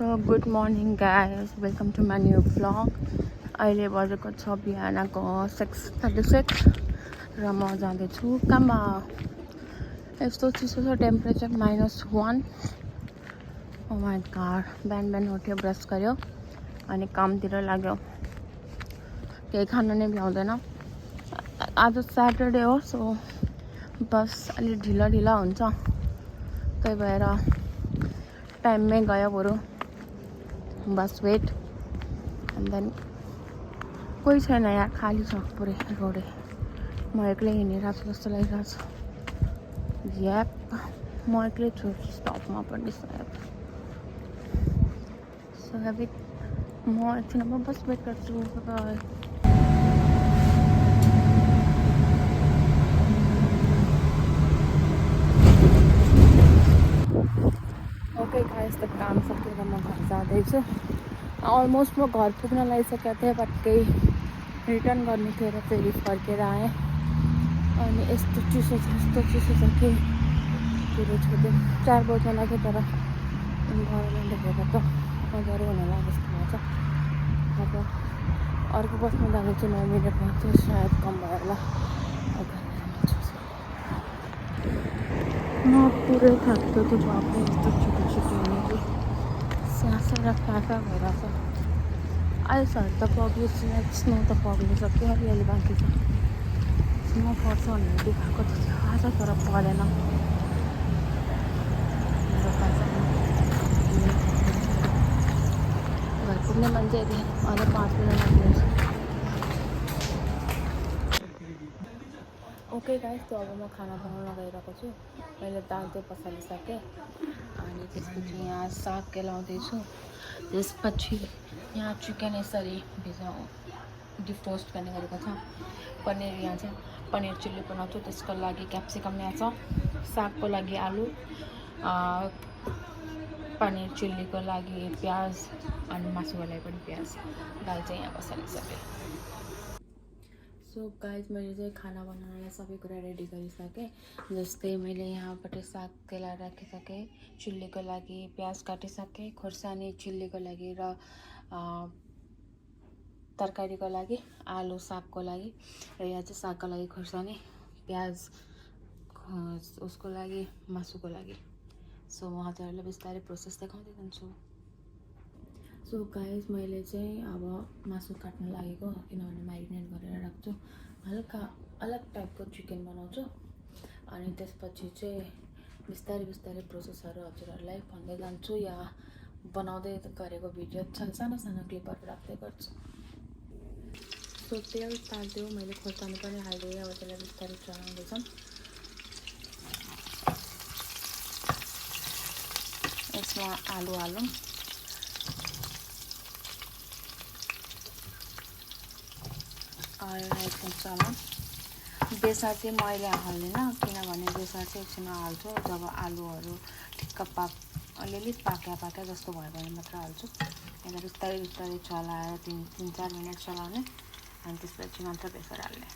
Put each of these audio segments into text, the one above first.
So good morning guys, welcome to my new vlog. अहिले बजेको छ बिहानको 6:36 र म जाँदैछु काममा। यस्तो चिसो छ, टेम्परेचर -1। ओ माय गॉड, बिहान उठ्यो, ब्रस गर्यो अनि कामतिर लाग्यो। केही खानु नै भ्याउँदैन। आज सैटरडे हो, सो बस अलि ढिला हुन्छ। त्यही भएर टाइममै गयो बरु। बस वेट एन्ड देन कोही छैन यार, खाली छ पुरै रोडै। म एक्लै हिँडिरहेको छु जस्तो लागिरहेको छ। याप, म एक्लै छु स्टपमा पनि सायद। सो अभी म एकछिनमा बस वेट गर्छु। बाई। ओके गाइस, त काम सकेर म घर जाँदैछु। अलमोस्ट म घर पुग्न लागिसकेको थिएँ, बट केही रिटर्न गर्नु थियो र फेरि फर्केर आएँ। अनि यस्तो चिसो छ कि पुरै छोड्यो। 4 बज्न लाग्यो, तर इन्भाइरोमेन्ट हेरेर त अँध्यारो हुन लाग्यो जस्तो लाग्छ। अब अर्को बसमा जानु चाहिँ 9 मिनट लाग्छ, सायद कम भयो होला। म पुरै थाक्यो कि बाप्रे, यस्तो छिटो हिँडेको स्यासेर फ्याफा भइरहेको छ। आइसहरू त पग्लिसक्यो, स्नो त पग्लिसक्यो, अलिअलि बाँकी छ। स्नो पर्छ भनेर देखाएको त थियो आज, तर परेन। घर पुग्ने मान्छे अझै 5 मिनट लाग्छ। ओके गाइस, त अब म खाना बनाउन गइरहेको छु। मैले दाल चाहिँ पसालिसकेँ अनि त्यसपछि यहाँ साग केलाउँदैछु। त्यसपछि यहाँ चिकन यसरी डिफ्रोस्ट गर्ने गरेको छ। पनिर यहाँ चाहिँ पनिर चिल्ली बनाउँछु, त्यसको लागि क्याप्सिकम यहाँ छ, सागको लागि आलु, पनिर चिल्लीको लागि प्याज अनि मासुको लागि पनि प्याज। दाल चाहिँ यहाँ पसालिसकेँ। सो गाइज, मैले चाहिँ खाना बनाउनलाई सबै कुरा रेडी गरिसकेँ। जस्तै मैले यहाँपट्टि साग केलाएर राखिसकेँ, चिल्लीको लागि प्याज काटिसकेँ, खोर्सानी चिल्लीको लागि र तरकारीको लागि आलु, सागको लागि। र यहाँ चाहिँ सागको लागि खोर्सानी, प्याज, उसको लागि मासुको लागि। सो म हजुरहरूलाई बिस्तारै प्रोसेस देखाउँदै जान्छु। सो गाइज, मैले चाहिँ अब मासु काट्न लागेको, किनभने म्यारिनेट गरेर राख्छु। हल्का अलग टाइपको चिकन बनाउँछु अनि त्यसपछि चाहिँ बिस्तारै प्रोसेसहरू हजुरहरूलाई भन्दै जान्छु, या बनाउँदै गरेको भिडियो सानो क्लिपहरू राख्दै गर्छु। सो तेल ताल्यो, मैले खोर्सानी पनि हालिदिएँ। अब त्यसलाई बिस्तारै चलाउँदैछौँ। यसमा आलु हालौँ। एकछिन चलाउँ। बेसार चाहिँ म अहिले हाल्दिनँ, किनभने बेसार चाहिँ एकछिनमा हाल्छु जब आलुहरू ठिक्क अलिअलि पाक्या जस्तो भयो भने मात्र हाल्छु। यसलाई बिस्तारै चलाएर 3-4 मिनट चलाउने अनि त्यसपछि मात्र बेसार हाल्ने।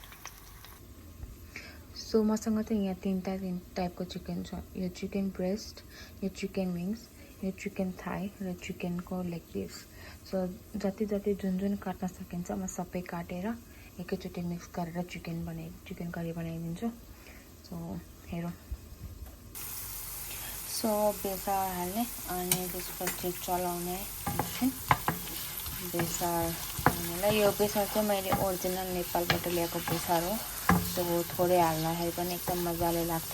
सो मसँग चाहिँ यहाँ 3 टाइपको चिकन छ। यो चिकन ब्रेस्ट, यो चिकन विङ्स, यो चिकन थाई र चिकनको लेग पिस। सो जति जुन काट्न सकिन्छ म सबै काटेर एकैचोटि मिक्स गरेर चिकन करी बनाइदिन्छु। सो हेरौँ। सो बेसार हाल्ने अनि त्यसपछि चलाउने। बेसार हाल्नेलाई, यो बेसार चाहिँ मैले ओरिजिनल नेपालबाट ल्याएको बेसार हो। सो थोरै हाल्दाखेरि पनि एकदम मजाले लाग्छ।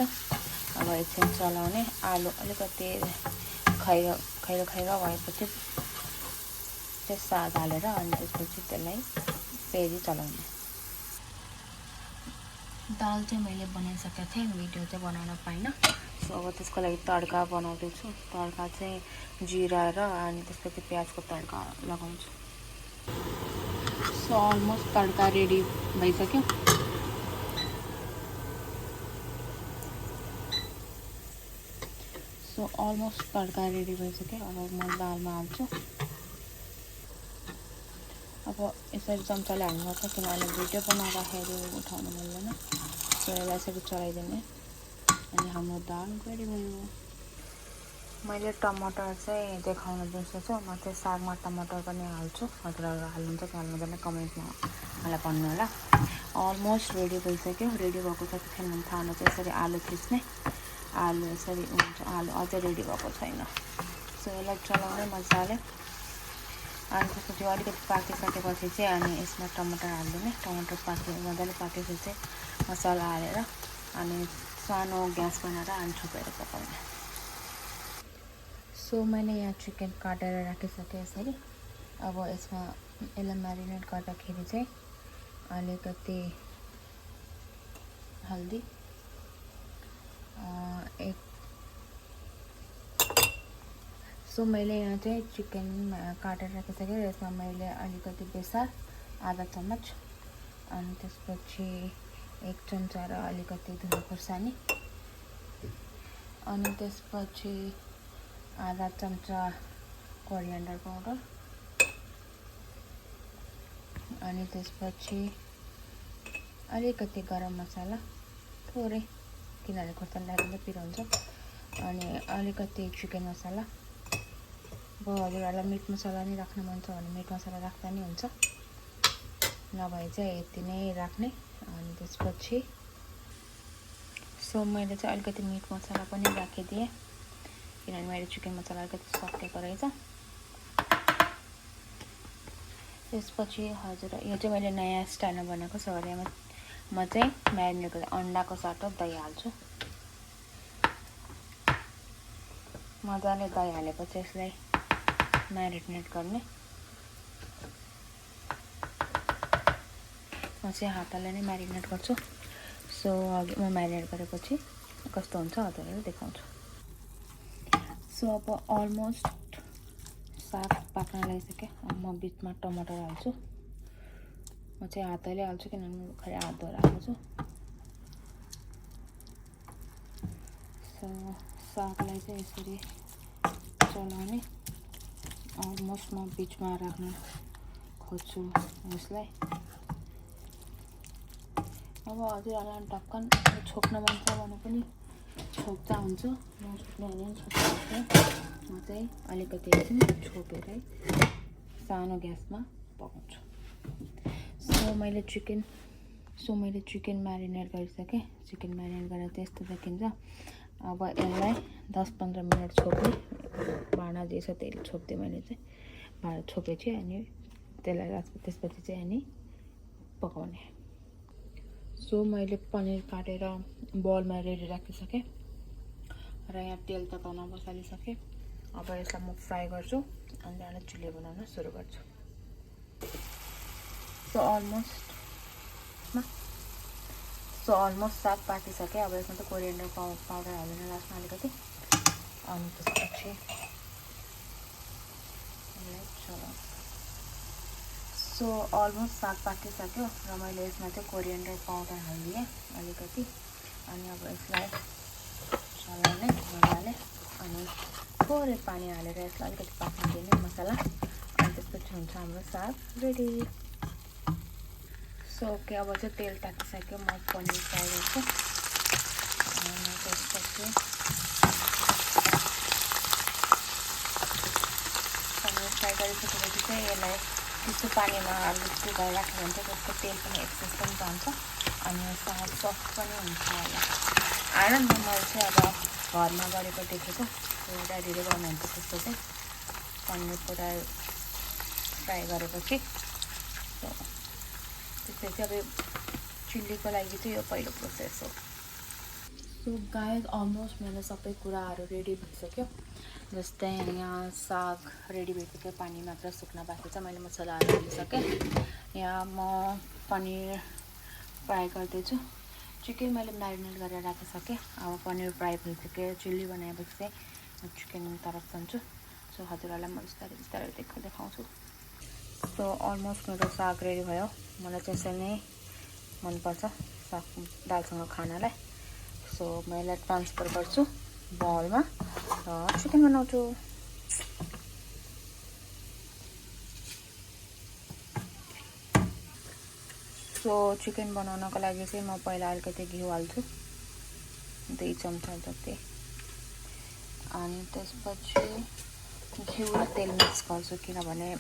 अब एकछिन चलाउने। आलु अलिकति खैरो भएपछि चाहिँ साग हालेर अनि त्यसपछि त्यसलाई फेरि चलाउने। दाल चाहिँ मैले बनाइसकेको थिएँ, भिडियो चाहिँ बनाउन पाइनँ। सो अब त्यसको लागि तड्का बनाउँदैछु। तड्का चाहिँ जिरा र अनि त्यसपछि प्याजको तड्का लगाउँछु। सो अलमोस्ट तड्का रेडी भइसक्यो। अब म दालमा हाल्छु। अब यसरी चम्चाले हाल्नुपर्छ, किनभने भिडियो बनाउँदाखेरि उठाउनु मिल्दैन। सो यसलाई यसरी चलाइदिने अनि हाम्रो दाल रेडी भयो। मैले टमाटर चाहिँ देखाउन बिर्सेछु। म चाहिँ सागमा टमाटर पनि हाल्छु। हजुरहरू हाल्नुहुन्छ कि हाल्नुहुँदैन कमेन्टमा मलाई भन्नु होला। अलमोस्ट रेडी भइसक्यो। रेडी भएको छ कि छैन भने थाहा हुन चाहिँ यसरी आलु थिच्ने, आलु यसरी हुन्छ, आलु अझै रेडी भएको छैन। सो यसलाई चलाउने मजाले। अनि त्यसपछि अलिकति पाकिसकेपछि चाहिँ अनि यसमा टमाटर हालिदिने। टमाटर मजाले पाकेपछि चाहिँ मसला हालेर अनि सानो ग्यास बनाएर अनि छोपेर पकाउने। सो मैले यहाँ चिकन काटेर राखिसकेँ यसरी। अब यसमा यसलाई म्यारिनेट गर्दाखेरि चाहिँ अलिकति हल्दी, सो मैले यहाँ चाहिँ चिकन काटेर राखिसकेँ। यसमा मैले अलिकति बेसार आधा चम्मच, अनि त्यसपछि 1 चम्चा र अलिकति धुलो खुर्सानी, अनि त्यसपछि आधा चम्चा कोरिएन्डर पाउडर, अनि त्यसपछि अलिकति गरम मसला थोरै, किनभने खुर्सानी राख्दा पिरो हुन्छ, अनि अलिकति चिकन मसला। अब हजुरहरूलाई मिट मसला नै राख्न मन छ भने मिट मसला राख्दा नि हुन्छ, नभए चाहिँ यति नै राख्ने। अनि त्यसपछि सो मैले चाहिँ अलिकति मिट मसला पनि राखिदिएँ, किनभने मैले चिकन मसला अलिकति सकेको रहेछ। त्यसपछि हजुर यो चाहिँ मैले नयाँ स्टाइलमा बनाएको छ। भने म चाहिँ म्यारिनेट गरेर अन्डाको सट्टा दही हाल्छु। मजाले दही हालेपछि यसलाई म्यारिनेट गर्ने। म चाहिँ हातले नै म्यारिनेट गर्छु। सो अघि म म्यारिनेट गरेपछि कस्तो हुन्छ हजुरहरूलाई देखाउँछु। सो अब अलमोस्ट साग पाक्न लागिसक्यो। अब म बिचमा टमाटर हाल्छु। म चाहिँ हातले हाल्छु किनभने खै हात धोएर हाल्छु। सो सागलाई चाहिँ यसरी चलाउने। अलमोस्ट म बिचमा राख्न खोज्छु यसलाई। अब हजुरहरूलाई ढक्कन छोप्न मन छ भने पनि छोप्दा हुन्छ, नछोप्ने भने पनि छोप्दा हुन्छ। म चाहिँ अलिकति एकछिन छोपेरै सानो ग्यासमा पकाउँछु। सो मैले चिकन म्यारिनेट गरिसकेँ। चिकन म्यारिनेट गरेर चाहिँ यस्तो देखिन्छ। अब यसलाई 10-15 मिनट छोप्ने। भाँडा जे छ त्यसले छोप्दिएँ मैले चाहिँ। भाँडा छोपेपछि अनि त्यसलाई त्यसपछि चाहिँ अनि पकाउने। सो मैले पनिर काटेर बलमा रेडी राखिसकेँ र यहाँ तेल तताउन बसालिसकेँ। अब यसलाई म फ्राई गर्छु अनि त्यहाँबाट चिल्ली बनाउन सुरु गर्छु। सो अलमोस्ट साग पाकिसक्यो। अब यसमा चाहिँ कोरिएन्डर पाउडर हाल्नु लास्टमा अलिकति, अनि त्यसपछि सो अलमोस्ट साग पाकिसक्यो र मैले यसमा चाहिँ कोरिएन्डर पाउडर हालिदिएँ अलिकति। अनि अब यसलाई चलाउने मजाले, अनि थोरै पानी हालेर यसलाई अलिकति पाक्न दिने मसला। अनि त्यसपछि हुन्छ हाम्रो साग रेडी। सो ओके, अब चाहिँ तेल ताकिसक्यो। म पनिर फ्राई गर्छु। अनि त्यसपछि पनिर फ्राई गरिसकेपछि चाहिँ यसलाई त्यस्तो पानीमा अलिकति गरेर राख्यो भने चाहिँ त्यसको तेल पनि एक्सेस पनि जान्छ अनि साग सफ्ट पनि हुन्छ होला। आएर मैले चाहिँ अब घरमा गरेको देखेको, ड्याडीले गर्नुहुन्छ त्यस्तो चाहिँ पनिर पुरा फ्राई गरेपछि। त्यसपछि अब चिल्लीको लागि चाहिँ यो पहिलो प्रोसेस हो। सो गाइस अलमोस्ट मेरो सबै कुराहरू रेडी भइसक्यो। जस्तै यहाँ साग रेडी भइसक्यो, पानी मात्र सुक्न बाँकी छ। मैले मसलाहरू हालिसकेँ। यहाँ म पनिर फ्राई गर्दैछु। चिकन मैले म्यारिनेट गरेर राखिसकेँ। अब पनिर फ्राई भइसक्यो। चिल्ली बनाएपछि चाहिँ म चिकन तर्फ जान्छु। सो हजुरहरूलाई म बिस्तारै बिस्तारै देखाउँछु। सो अलमोस्ट मेरो साग रेडी भयो। मलाई चाहिँ यसरी नै मनपर्छ साग दालसँग खानालाई। सो म यसलाई ट्रान्सफर गर्छु बलमा र चिकन बनाउँछु। सो चिकन बनाउनको लागि चाहिँ म पहिला अलिकति घिउ हाल्छु, 2 चम्चा जति। अनि त्यसपछि घिउ र तेल मिक्स गर्छु किनभने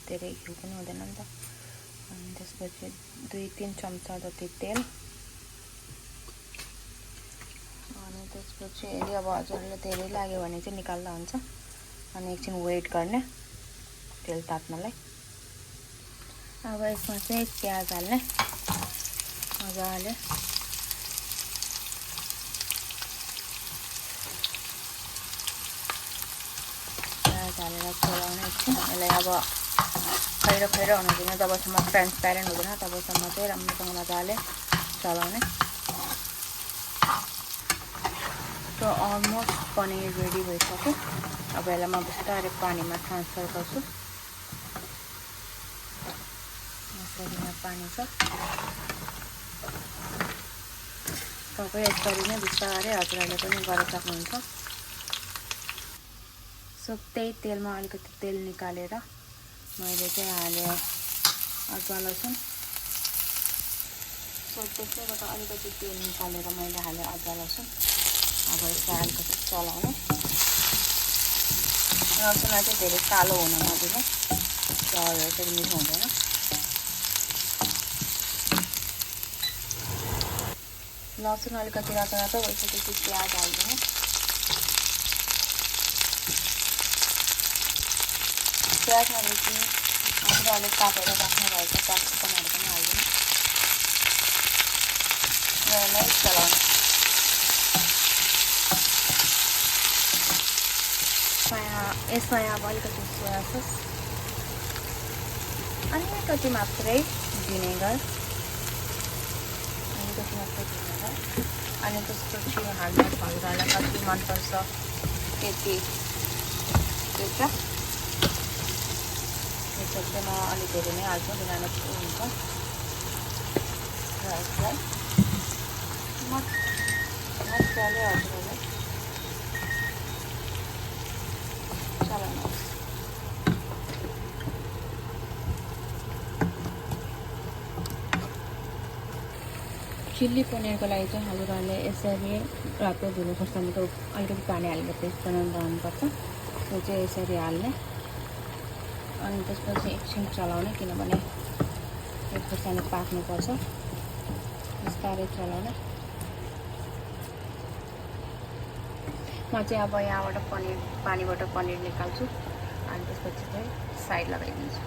धेरै घिउ पनि हुँदैन नि त। अनि त्यसपछि 2-3 चम्चा जति तेल। अनि त्यसपछि यदि अब हजुरले धेरै लाग्यो भने चाहिँ निकाल्दा हुन्छ। अनि एकछिन वेट गर्ने तेल तात्नलाई। अब यसमा चाहिँ प्याज हाल्ने मजाले। प्याज हालेर चलाउने एकछिन। यसलाई अब खैरो खैरो हुनु दिने, जबसम्म ट्रान्सप्यारेन्ट हुँदैन तबसम्म चाहिँ राम्रोसँग मजाले चलाउने। सो अलमोस्ट पनिर रेडी भइसक्यो। अब यसलाई म बिस्तारै पानीमा ट्रान्सफर गर्छु। यसरी पानी छ, तपाईँ यसरी नै बिस्तारै हजुरहरूले पनि गर्न सक्नुहुन्छ। सो त्यही तेलमा अलिकति तेल निकालेर मैले चाहिँ हालेँ अदुवा लसुन। सो त्यसैबाट अलिकति तेल निकालेर मैले हालेँ अदुवा लसुन। अब यसलाई अलिकति चलाउने। लसुनलाई चाहिँ धेरै कालो हुन नदिने, चलाएर चाहिँ मिठो हुँदैन। लसुन अलिकति रातो रातो भइसकेपछि प्याज हालिदिने। प्याजमा बेसी हजुरहरूले काटेर राख्नुभएको क्याप्सिकमहरू पनि हालिदिनु। यसलाई चलाउने। यसमा अब अलिकति सोया सस, अलिकति मात्रै भिनेगर, अनि त्यसपछि हाल्ने हजुरहरूलाई कति मनपर्छ त्यति केचप। केचप चाहिँ म अलिक धेरै नै हाल्छु किनभने हुन्छ। र यसलाई मजाले हजुरहरूले चलाउनुहोस्। चिल्ली पनिरको लागि चाहिँ हजुरहरूले यसरी रातो धुनु खोर्सानीको अलिकति पानी हालेर पेस्ट बनाउनुपर्छ। त्यो चाहिँ यसरी हाल्ने। अनि त्यसपछि एकछिन चलाउने किनभने यो खोर्सानी पाक्नुपर्छ। बिस्तारै चलाउने। म चाहिँ अब यहाँबाट पानीबाट पनिर निकाल्छु अनि त्यसपछि चाहिँ साइड लगाइदिन्छु।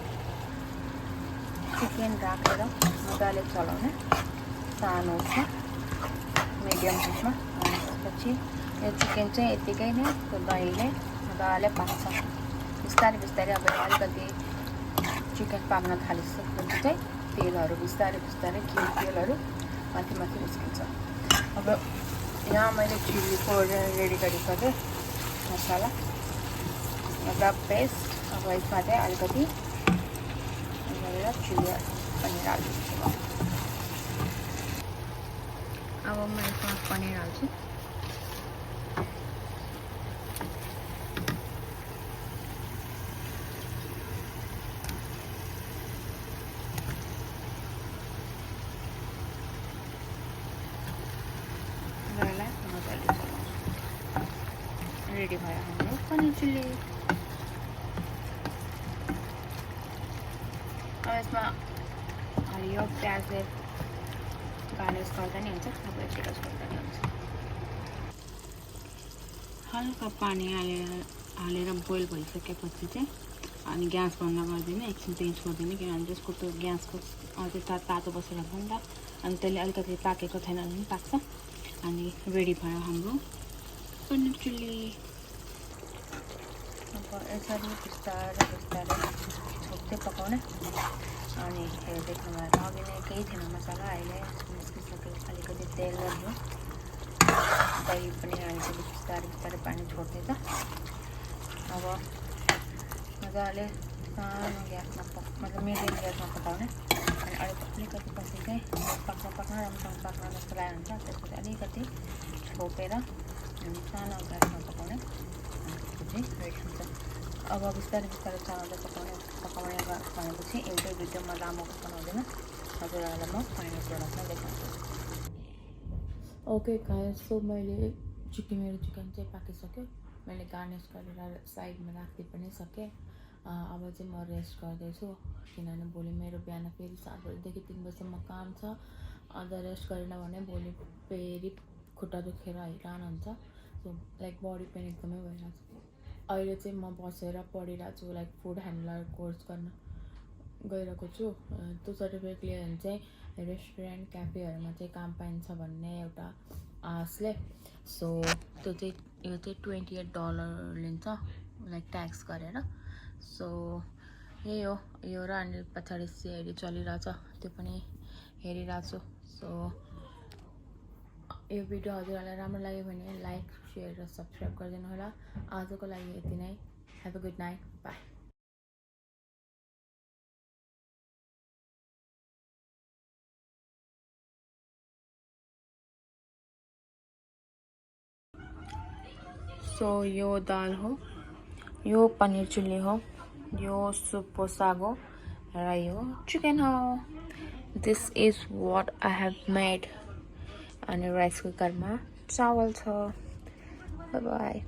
चिकन राखेर मजाले चलाउने सानो उसमा, मिडियम हिटमा। अनि त्यसपछि यो चिकन चाहिँ यतिकै नै दहीले मजाले पाक्छ। बिस्तारै बिस्तारै अब अलिकति चिकन पाक्न थालिसकेपछि चाहिँ तेलहरू बिस्तारै बिस्तारै तेलहरू माथि माथि निस्किन्छ। अब यहाँ मैले चिल्लीको रेडी गरिसकेँ मसला, मतलब पेस्ट। अब यसमा चाहिँ अलिकति गरेर चिल्ली पनिर हाल्छु। अब म यसमा पनिर हाल्छु। रेडी भयो हाम्रो पनिर चिल्ली। अब यसमा हरियो प्याजले गार्निस गर्दा नि हुन्छ, अब यतिको छोड्दा नि हुन्छ। हल्का पानी हालेर बोइल भइसकेपछि चाहिँ अनि ग्यास बन्द गरिदिने, एकछिन चाहिँ छोडिदिने किनभने त्यसको त्यो ग्यासको अझै तातो बसेर हुन्छ नि त। अनि त्यसले अलिकति पाकेको छैन भने पनि पाक्छ। अनि रेडी भयो हाम्रो पनिर चिल्ली। अब यसरी बिस्तारै बिस्तारै छोप्दै पकाउने। अनि देख्नुमा अघि नै केही थिएन मसला, अहिले निस्किसक्यो। अलिकति तेल र घिउ, दही पनि हालिसकेपछि बिस्तारै बिस्तारै पानी छोड्दैछ। अब मजाले सानो ग्यासमा मतलब मिडियम ग्यासमा पकाउने। अनि अलिकति पछि चाहिँ पाक्न राम्रोसँग पाक्न जस्तो लागेको हुन्छ। त्यसपछि अलिकति छोपेर अनि सानो ग्यासमा पकाउने। अनि त्यसपछि रेडी हुन्छ। अब बिस्तारै बिस्तारै चलाउँदै पकाउने भनेपछि एउटै भिडियोमा लामो बनाउँदैन। हजुरहरूलाई म फाइनल प्रोडक्टमा देखाउँछु। ओके गाइस, सो मेरो चिकन चाहिँ पाकिसक्यो। मैले गार्निस गरेर साइडमा राख्दै पनि सकेँ। अब चाहिँ म रेस्ट गर्दैछु किनभने भोलि मेरो बिहान फेरि 7 बजीदेखि 3 बजीसम्म काम छ। अन्त रेस्ट गरेन भने भोलि फेरि खुट्टा दुखेर हैरान हुन्छ। सो लाइक बडी पेन एकदमै भइरहेको छ। अहिले चाहिँ म बसेर पढिरहेको छु, लाइक फुड ह्यान्डलर कोर्स गर्न गइरहेको छु। त्यो सर्टिफिकेट लियो भने चाहिँ रेस्टुरेन्ट क्याफेहरूमा चाहिँ काम पाइन्छ भन्ने एउटा आशले। सो त्यो चाहिँ यो चाहिँ $28 लिन्छ लाइक ट्याक्स गरेर। सो यही हो यो र अनि पछाडि सिआइडी चलिरहेछ त्यो पनि हेरिरहेको छु। सो यो भिडियो हजुरहरूलाई राम्रो लाग्यो भने लाइक सेयर र सब्सक्राइब गरिदिनु होला। आजको लागि यति नै। Have a good night, by. So यो दाल हो, यो पनीर चिल्ली हो, यो सुप हो साग हो र यो चिकन हो। This is what I have made. अनि राइस कुकरमा चावल छ। Bye by.